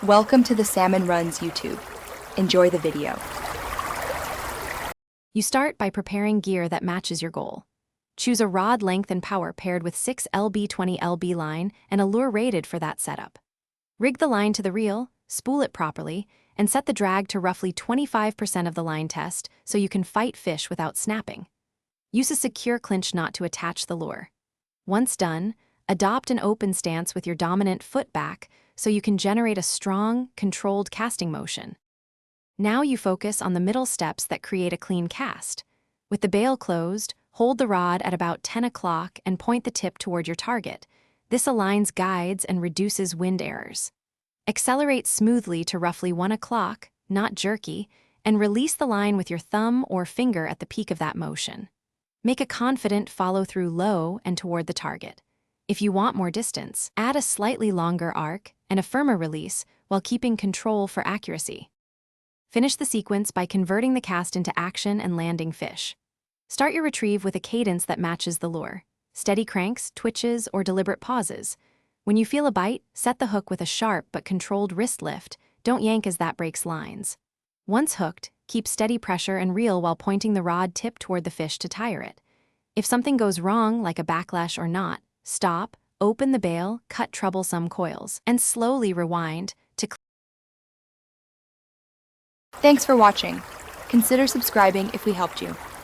Welcome to the Salmon Runs YouTube. Enjoy the video. You start by preparing gear that matches your goal. Choose a rod length and power paired with 6 lb 20 lb line and a lure rated for that setup. Rig the line to the reel, spool it properly, and set the drag to roughly 25% of the line test so you can fight fish without snapping. Use a secure clinch knot to attach the lure. Once done, adopt an open stance with your dominant foot back so you can generate a strong, controlled casting motion. Now you focus on the middle steps that create a clean cast. With the bail closed, hold the rod at about 10 o'clock and point the tip toward your target. This aligns guides and reduces wind errors. Accelerate smoothly to roughly 1 o'clock, not jerky, and release the line with your thumb or finger at the peak of that motion. Make a confident follow-through low and toward the target. If you want more distance, add a slightly longer arc and a firmer release while keeping control for accuracy. Finish the sequence by converting the cast into action and landing fish. Start your retrieve with a cadence that matches the lure. Steady cranks, twitches, or deliberate pauses. When you feel a bite, set the hook with a sharp but controlled wrist lift. Don't yank as that breaks lines. Once hooked, keep steady pressure and reel while pointing the rod tip toward the fish to tire it. If something goes wrong, like a backlash or knot, stop, open the bail, cut troublesome coils, and slowly rewind to Thanks for watching. Consider subscribing if we helped you.